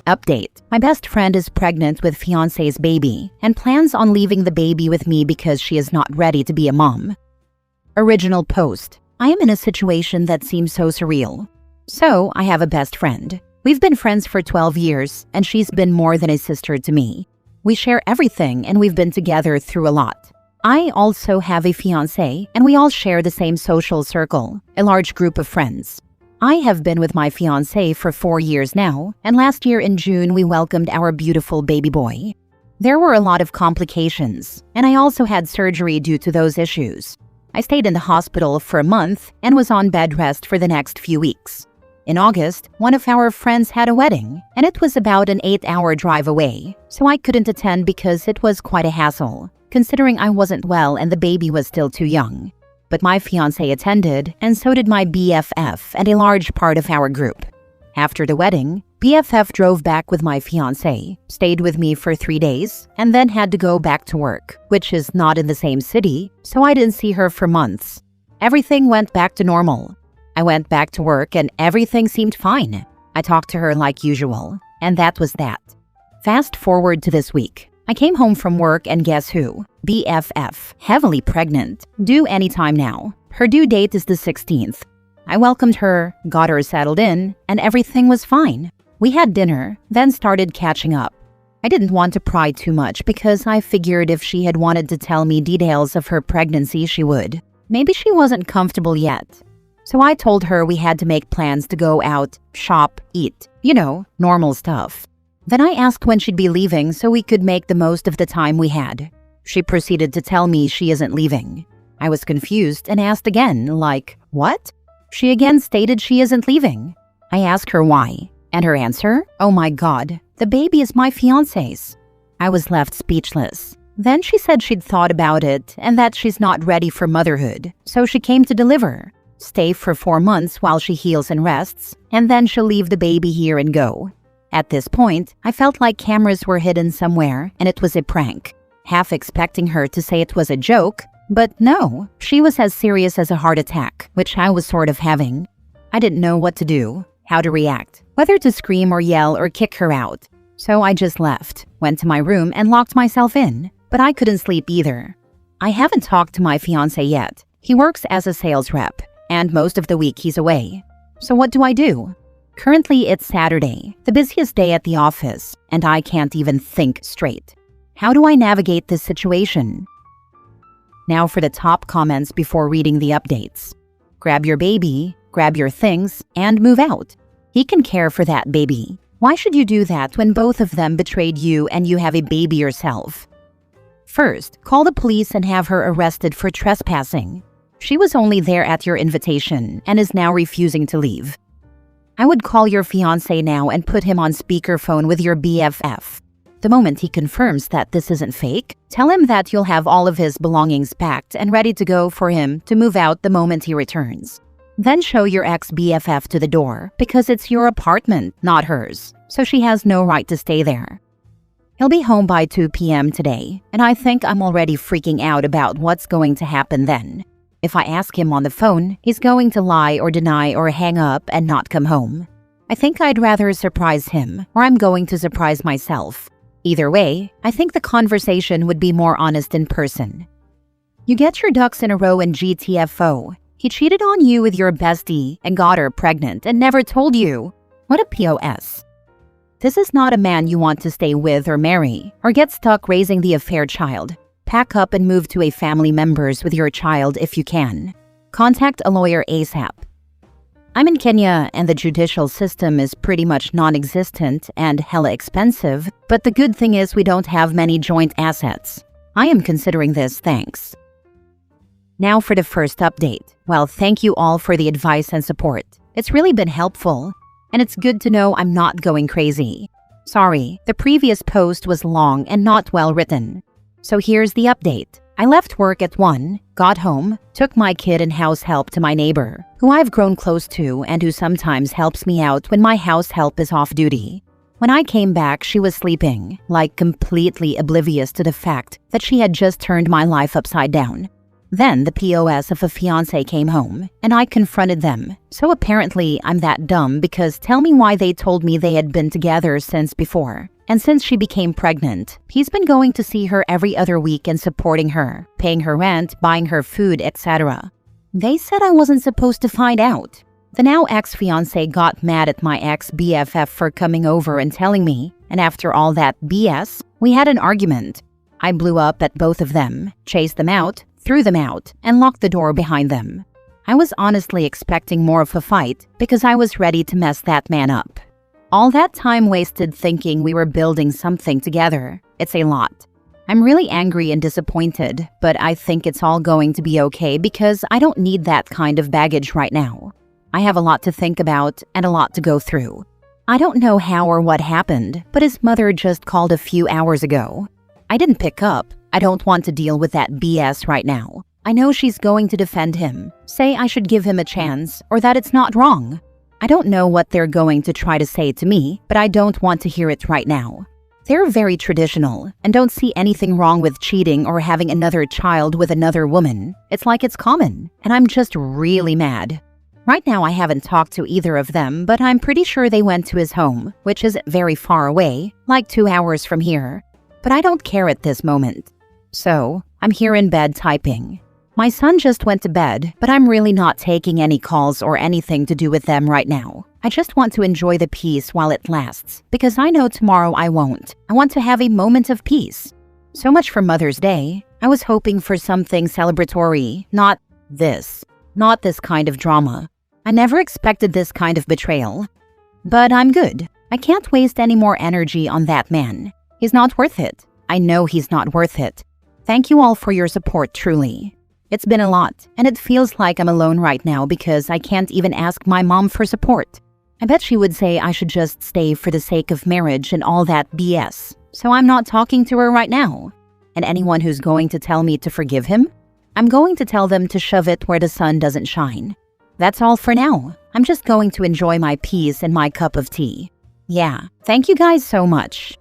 Update. My best friend is pregnant with fiance's baby and plans on leaving the baby with me because she is not ready to be a mom. Original post. I am in a situation that seems so surreal. So, I have a best friend. We've been friends for 12 years, and she's been more than a sister to me. We share everything, and we've been together through a lot. I also have a fiancé, and we all share the same social circle, a large group of friends. I have been with my fiancé for 4 years now, and last year in June we welcomed our beautiful baby boy. There were a lot of complications, and I also had surgery due to those issues. I stayed in the hospital for a month and was on bed rest for the next few weeks. In August, one of our friends had a wedding, and it was about an 8-hour drive away, so I couldn't attend because it was quite a hassle, considering I wasn't well and the baby was still too young. But my fiancé attended, and so did my BFF and a large part of our group. After the wedding, BFF drove back with my fiancé, stayed with me for 3 days, and then had to go back to work, which is not in the same city, so I didn't see her for months. Everything went back to normal. I went back to work and everything seemed fine. I talked to her like usual, and that was that. Fast forward to this week. I came home from work and guess who? BFF, heavily pregnant, due anytime now. Her due date is the 16th. I welcomed her, got her settled in, and everything was fine. We had dinner, then started catching up. I didn't want to pry too much because I figured if she had wanted to tell me details of her pregnancy, she would. Maybe she wasn't comfortable yet. So I told her we had to make plans to go out, shop, eat. You know, normal stuff. Then I asked when she'd be leaving so we could make the most of the time we had. She proceeded to tell me she isn't leaving. I was confused and asked again, like, what? She again stated she isn't leaving. I asked her why, and her answer, oh my god, the baby is my fiancé's. I was left speechless. Then she said she'd thought about it and that she's not ready for motherhood, so she came to deliver. Stay for 4 months while she heals and rests, and then she'll leave the baby here and go. At this point, I felt like cameras were hidden somewhere and it was a prank. Half expecting her to say it was a joke, but no, she was as serious as a heart attack, which I was sort of having. I didn't know what to do, how to react, whether to scream or yell or kick her out. So I just left, went to my room and locked myself in, but I couldn't sleep either. I haven't talked to my fiancé yet. He works as a sales rep, and most of the week he's away. So what do I do? Currently, it's Saturday, the busiest day at the office, and I can't even think straight. How do I navigate this situation? Now for the top comments before reading the updates. Grab your baby, grab your things, and move out. He can care for that baby. Why should you do that when both of them betrayed you and you have a baby yourself? First, call the police and have her arrested for trespassing. She was only there at your invitation and is now refusing to leave. I would call your fiancé now and put him on speakerphone with your BFF. The moment he confirms that this isn't fake, tell him that you'll have all of his belongings packed and ready to go for him to move out the moment he returns. Then show your ex-BFF to the door because it's your apartment, not hers, so she has no right to stay there. He'll be home by 2 p.m. today, and I think I'm already freaking out about what's going to happen then. If I ask him on the phone, he's going to lie or deny or hang up and not come home. I think I'd rather surprise him, or I'm going to surprise myself. Either way, I think the conversation would be more honest in person. You get your ducks in a row and GTFO. He cheated on you with your bestie and got her pregnant and never told you. What a POS. This is not a man you want to stay with or marry, or get stuck raising the affair child. Pack up and move to a family members with your child if you can. Contact a lawyer ASAP. I'm in Kenya and the judicial system is pretty much non-existent and hella expensive, but the good thing is we don't have many joint assets. I am considering this, thanks. Now for the first update. Well, thank you all for the advice and support. It's really been helpful, and it's good to know I'm not going crazy. Sorry, the previous post was long and not well written. So here's the update. I left work at 1, got home, took my kid and house help to my neighbor, who I've grown close to and who sometimes helps me out when my house help is off duty. When I came back, she was sleeping, like completely oblivious to the fact that she had just turned my life upside down. Then the POS of a fiance came home, and I confronted them. So apparently I'm that dumb because tell me why they told me they had been together since before. And since she became pregnant, he's been going to see her every other week and supporting her, paying her rent, buying her food, etc. They said I wasn't supposed to find out. The now ex-fiance got mad at my ex-BFF for coming over and telling me, and after all that BS, we had an argument. I blew up at both of them, chased them out, threw them out, and locked the door behind them. I was honestly expecting more of a fight because I was ready to mess that man up. All that time wasted thinking we were building something together, it's a lot. I'm really angry and disappointed, but I think it's all going to be okay because I don't need that kind of baggage right now. I have a lot to think about and a lot to go through. I don't know how or what happened, but his mother just called a few hours ago. I didn't pick up. I don't want to deal with that BS right now. I know she's going to defend him, say I should give him a chance, or that it's not wrong. I don't know what they're going to try to say to me, but I don't want to hear it right now. They're very traditional and don't see anything wrong with cheating or having another child with another woman. It's like it's common, and I'm just really mad. Right now I haven't talked to either of them, but I'm pretty sure they went to his home, which is very far away, like 2 hours from here. But I don't care at this moment. So, I'm here in bed typing. My son just went to bed, but I'm really not taking any calls or anything to do with them right now. I just want to enjoy the peace while it lasts, because I know tomorrow I won't. I want to have a moment of peace. So much for Mother's Day. I was hoping for something celebratory, not this kind of drama. I never expected this kind of betrayal. But I'm good. I can't waste any more energy on that man. He's not worth it. I know he's not worth it. Thank you all for your support, truly. It's been a lot, and it feels like I'm alone right now because I can't even ask my mom for support. I bet she would say I should just stay for the sake of marriage and all that BS, so I'm not talking to her right now. And anyone who's going to tell me to forgive him, I'm going to tell them to shove it where the sun doesn't shine. That's all for now. I'm just going to enjoy my peace and my cup of tea. Yeah, thank you guys so much.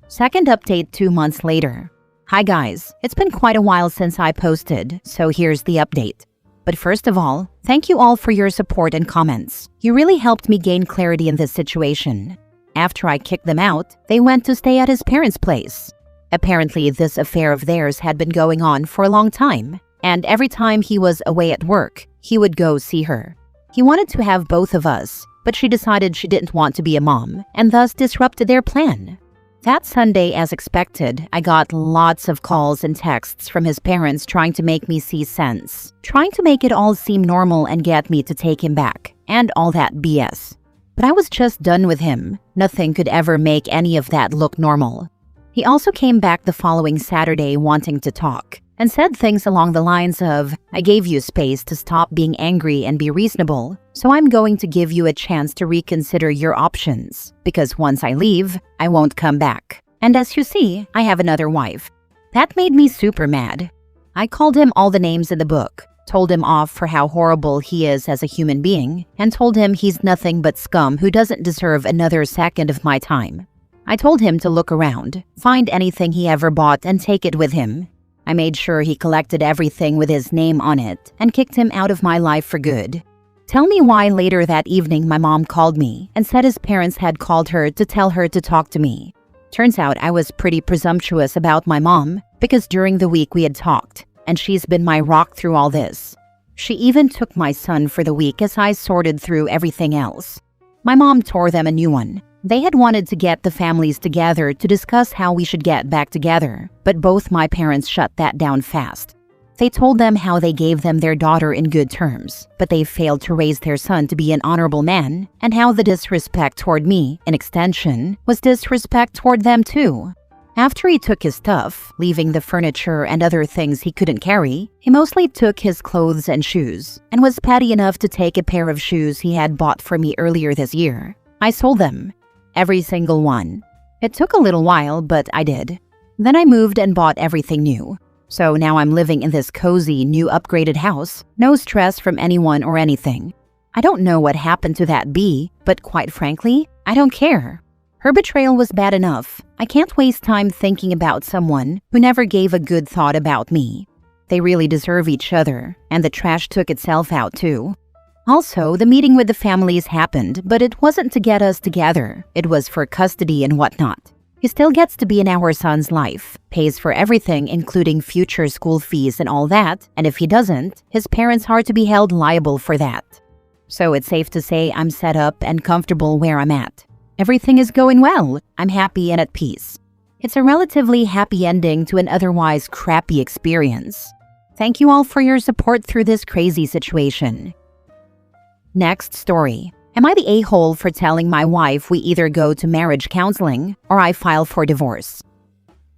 Second update 2 months later. Hi guys, it's been quite a while since I posted, so here's the update. But first of all, thank you all for your support and comments. You really helped me gain clarity in this situation. After I kicked them out, they went to stay at his parents' place. Apparently, this affair of theirs had been going on for a long time, and every time he was away at work, he would go see her. He wanted to have both of us, but she decided she didn't want to be a mom, and thus disrupted their plan. That Sunday, as expected, I got lots of calls and texts from his parents trying to make me see sense, trying to make it all seem normal and get me to take him back, and all that BS. But I was just done with him. Nothing could ever make any of that look normal. He also came back the following Saturday wanting to talk, and said things along the lines of, I gave you space to stop being angry and be reasonable, so I'm going to give you a chance to reconsider your options, because once I leave, I won't come back. And as you see, I have another wife. That made me super mad. I called him all the names in the book, told him off for how horrible he is as a human being, and told him he's nothing but scum who doesn't deserve another second of my time. I told him to look around, find anything he ever bought and take it with him. I made sure he collected everything with his name on it and kicked him out of my life for good. Tell me why later that evening my mom called me and said his parents had called her to tell her to talk to me. Turns out I was pretty presumptuous about my mom because during the week we had talked, and she's been my rock through all this. She even took my son for the week as I sorted through everything else. My mom tore them a new one. They had wanted to get the families together to discuss how we should get back together, but both my parents shut that down fast. They told them how they gave them their daughter in good terms, but they failed to raise their son to be an honorable man, and how the disrespect toward me, in extension, was disrespect toward them too. After he took his stuff, leaving the furniture and other things he couldn't carry, he mostly took his clothes and shoes, and was petty enough to take a pair of shoes he had bought for me earlier this year. I sold them. Every single one. It took a little while, but I did. Then I moved and bought everything new. So now I'm living in this cozy, new upgraded house, no stress from anyone or anything. I don't know what happened to that bee, but quite frankly, I don't care. Her betrayal was bad enough. I can't waste time thinking about someone who never gave a good thought about me. They really deserve each other, and the trash took itself out too. Also, the meeting with the families happened, but it wasn't to get us together. It was for custody and whatnot. He still gets to be in our son's life, pays for everything including future school fees and all that, and if he doesn't, his parents are to be held liable for that. So it's safe to say I'm set up and comfortable where I'm at. Everything is going well. I'm happy and at peace. It's a relatively happy ending to an otherwise crappy experience. Thank you all for your support through this crazy situation. Next story. Am I the a-hole for telling my wife we either go to marriage counseling or I file for divorce?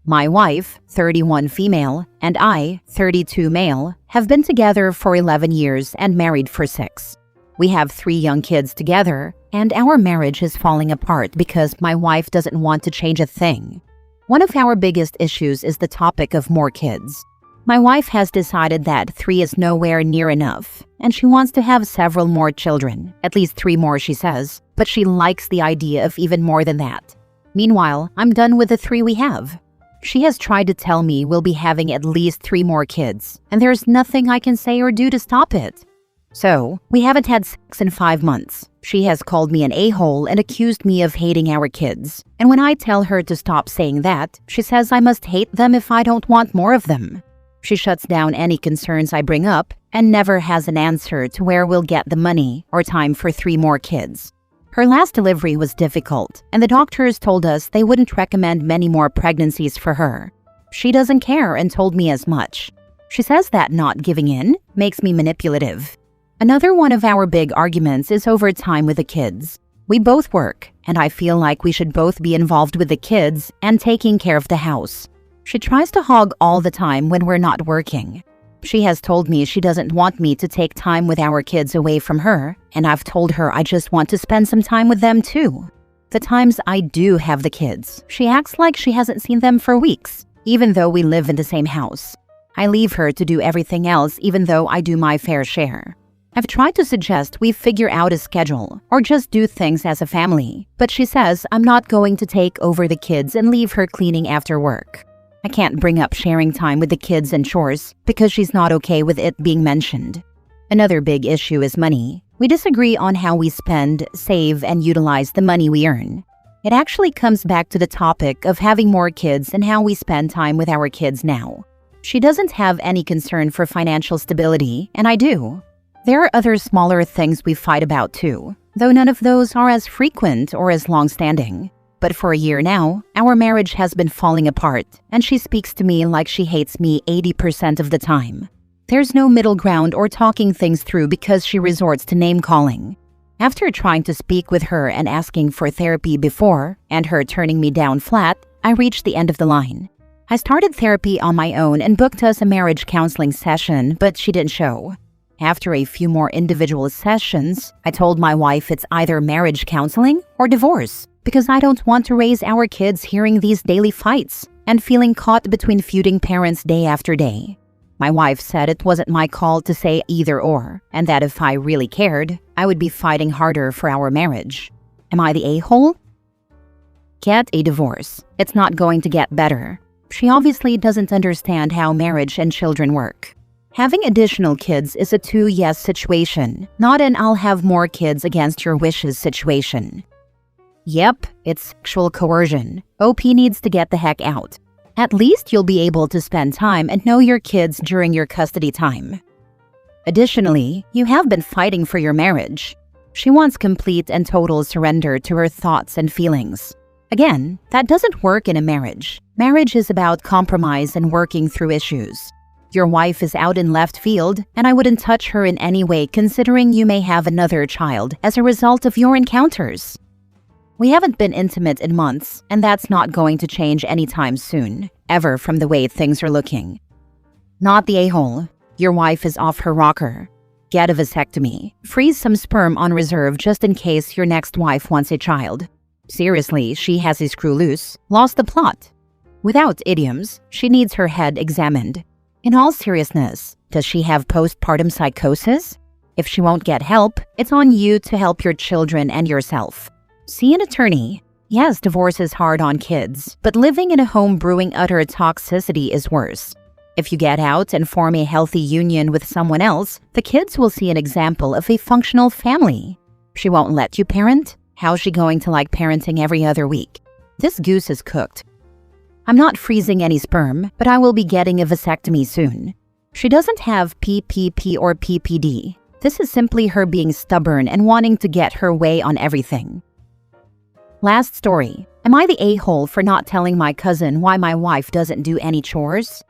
My wife, 31 female, and I, 32 male, have been together for 11 years and married for 6. We have 3 young kids together, and our marriage is falling apart because my wife doesn't want to change a thing. One of our biggest issues is the topic of more kids. My wife has decided that 3 is nowhere near enough, and she wants to have several more children, at least 3 more she says, but she likes the idea of even more than that. Meanwhile, I'm done with the 3 we have. She has tried to tell me we'll be having at least 3 more kids, and there's nothing I can say or do to stop it. So, we haven't had sex in 5 months. She has called me an a-hole and accused me of hating our kids, and when I tell her to stop saying that, she says I must hate them if I don't want more of them. She shuts down any concerns I bring up and never has an answer to where we'll get the money or time for 3 more kids. Her last delivery was difficult, and the doctors told us they wouldn't recommend many more pregnancies for her. She doesn't care and told me as much. She says that not giving in makes me manipulative. Another one of our big arguments is over time with the kids. We both work, and I feel like we should both be involved with the kids and taking care of the house. She tries to hog all the time when we're not working. She has told me she doesn't want me to take time with our kids away from her, and I've told her I just want to spend some time with them too. The times I do have the kids, she acts like she hasn't seen them for weeks, even though we live in the same house. I leave her to do everything else even though I do my fair share. I've tried to suggest we figure out a schedule or just do things as a family, but she says I'm not going to take over the kids and leave her cleaning after work. I can't bring up sharing time with the kids and chores because she's not okay with it being mentioned. Another big issue is money. We disagree on how we spend, save, and utilize the money we earn. It actually comes back to the topic of having more kids and how we spend time with our kids now. She doesn't have any concern for financial stability, and I do. There are other smaller things we fight about too, though none of those are as frequent or as long-standing. But for a year now, our marriage has been falling apart, and she speaks to me like she hates me 80% of the time. There's no middle ground or talking things through because she resorts to name-calling. After trying to speak with her and asking for therapy before, and her turning me down flat, I reached the end of the line. I started therapy on my own and booked us a marriage counseling session, but she didn't show. After a few more individual sessions, I told my wife it's either marriage counseling or divorce, because I don't want to raise our kids hearing these daily fights and feeling caught between feuding parents day after day. My wife said it wasn't my call to say either or, and that if I really cared, I would be fighting harder for our marriage. Am I the a-hole? Get a divorce. It's not going to get better. She obviously doesn't understand how marriage and children work. Having additional kids is a 2-yes situation, not an I'll have more kids against your wishes situation. Yep, it's sexual coercion. OP needs to get the heck out. At least you'll be able to spend time and know your kids during your custody time. Additionally, you have been fighting for your marriage. She wants complete and total surrender to her thoughts and feelings. Again, that doesn't work in a marriage. Marriage is about compromise and working through issues. Your wife is out in left field, and I wouldn't touch her in any way considering you may have another child as a result of your encounters. We haven't been intimate in months, and that's not going to change anytime soon, ever from the way things are looking. Not the a-hole. Your wife is off her rocker. Get a vasectomy. Freeze some sperm on reserve just in case your next wife wants a child. Seriously, she has a screw loose. Lost the plot. Without idioms, she needs her head examined. In all seriousness, does she have postpartum psychosis? If she won't get help, it's on you to help your children and yourself. See an attorney. Yes, divorce is hard on kids, but living in a home brewing utter toxicity is worse. If you get out and form a healthy union with someone else, the kids will see an example of a functional family. She won't let you parent? How's she going to like parenting every other week? This goose is cooked. I'm not freezing any sperm, but I will be getting a vasectomy soon. She doesn't have PPP or PPD. This is simply her being stubborn and wanting to get her way on everything. Last story. Am I the a-hole for not telling my cousin why my wife doesn't do any chores?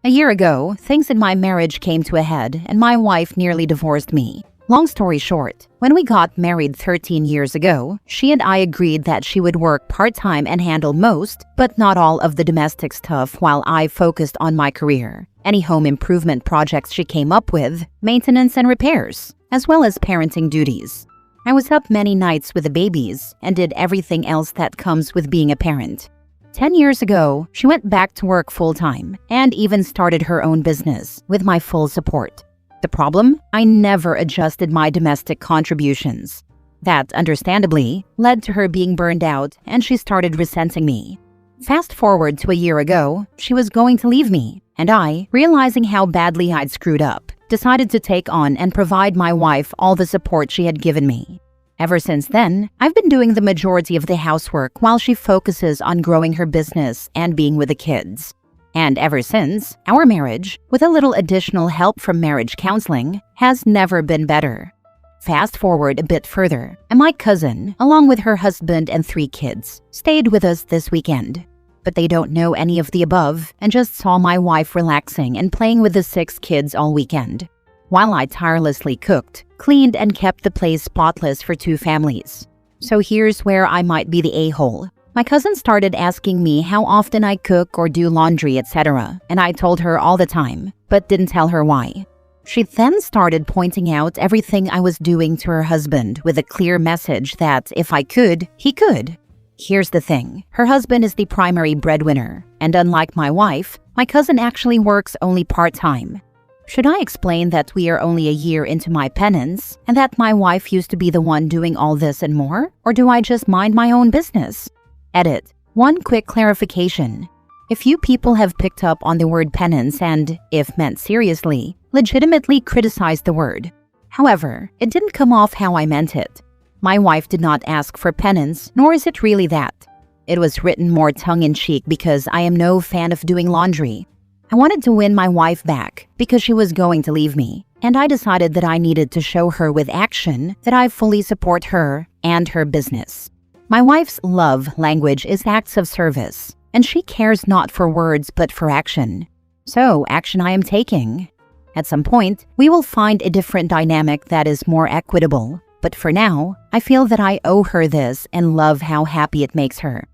A year ago, things in my marriage came to a head and my wife nearly divorced me. Long story short, when we got married 13 years ago, she and I agreed that she would work part-time and handle most, but not all of the domestic stuff while I focused on my career. Any home improvement projects she came up with, maintenance and repairs, as well as parenting duties. I was up many nights with the babies and did everything else that comes with being a parent. 10 years ago, she went back to work full-time and even started her own business with my full support. The problem? I never adjusted my domestic contributions. That, understandably, led to her being burned out and she started resenting me. Fast forward to a year ago, she was going to leave me, and I, realizing how badly I'd screwed up, decided to take on and provide my wife all the support she had given me. Ever since then, I've been doing the majority of the housework while she focuses on growing her business and being with the kids. And ever since, our marriage, with a little additional help from marriage counseling, has never been better. Fast forward a bit further, and my cousin, along with her husband and 3 kids, stayed with us this weekend. But they don't know any of the above and just saw my wife relaxing and playing with the 6 kids all weekend, while I tirelessly cooked, cleaned, and kept the place spotless for 2 families. So here's where I might be the a-hole. My cousin started asking me how often I cook or do laundry, etc., and I told her all the time, but didn't tell her why. She then started pointing out everything I was doing to her husband with a clear message that if I could, he could. Here's the thing. Her husband is the primary breadwinner, and unlike my wife, my cousin actually works only part-time. Should I explain that we are only a year into my penance and that my wife used to be the one doing all this and more? Or do I just mind my own business? Edit. One quick clarification. If you people have picked up on the word penance and, if meant seriously, legitimately criticized the word. However, it didn't come off how I meant it. My wife did not ask for penance, nor is it really that. It was written more tongue-in-cheek because I am no fan of doing laundry. I wanted to win my wife back because she was going to leave me, and I decided that I needed to show her with action that I fully support her and her business. My wife's love language is acts of service, and she cares not for words but for action. So, action I am taking. At some point, we will find a different dynamic that is more equitable, but for now, I feel that I owe her this and love how happy it makes her.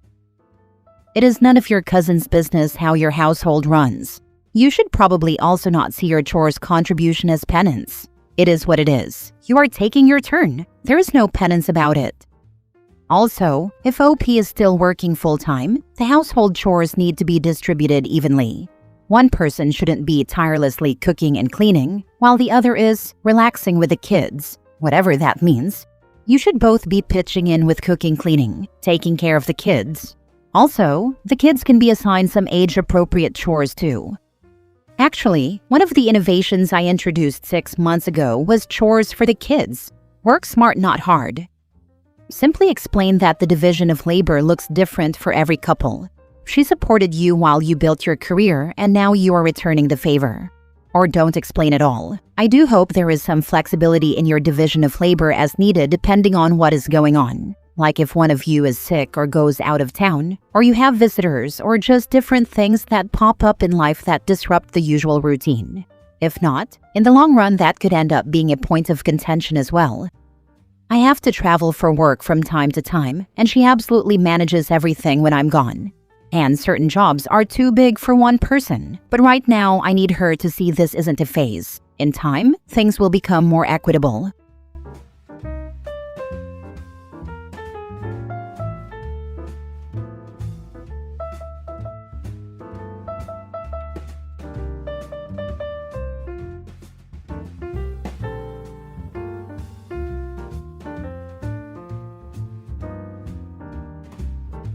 It is none of your cousin's business how your household runs. You should probably also not see your chores contribution as penance. It is what it is. You are taking your turn. There is no penance about it. Also, if OP is still working full-time, the household chores need to be distributed evenly. One person shouldn't be tirelessly cooking and cleaning, while the other is relaxing with the kids, whatever that means. You should both be pitching in with cooking, cleaning, taking care of the kids. Also, the kids can be assigned some age-appropriate chores too. Actually, one of the innovations I introduced 6 months ago was chores for the kids. Work smart, not hard. Simply explain that the division of labor looks different for every couple. She supported you while you built your career, and now you are returning the favor. Or don't explain at all. I do hope there is some flexibility in your division of labor as needed depending on what is going on. Like if one of you is sick or goes out of town, or you have visitors, or just different things that pop up in life that disrupt the usual routine. If not, in the long run that could end up being a point of contention as well. I have to travel for work from time to time, and she absolutely manages everything when I'm gone. And certain jobs are too big for one person, but right now I need her to see this isn't a phase. In time, things will become more equitable.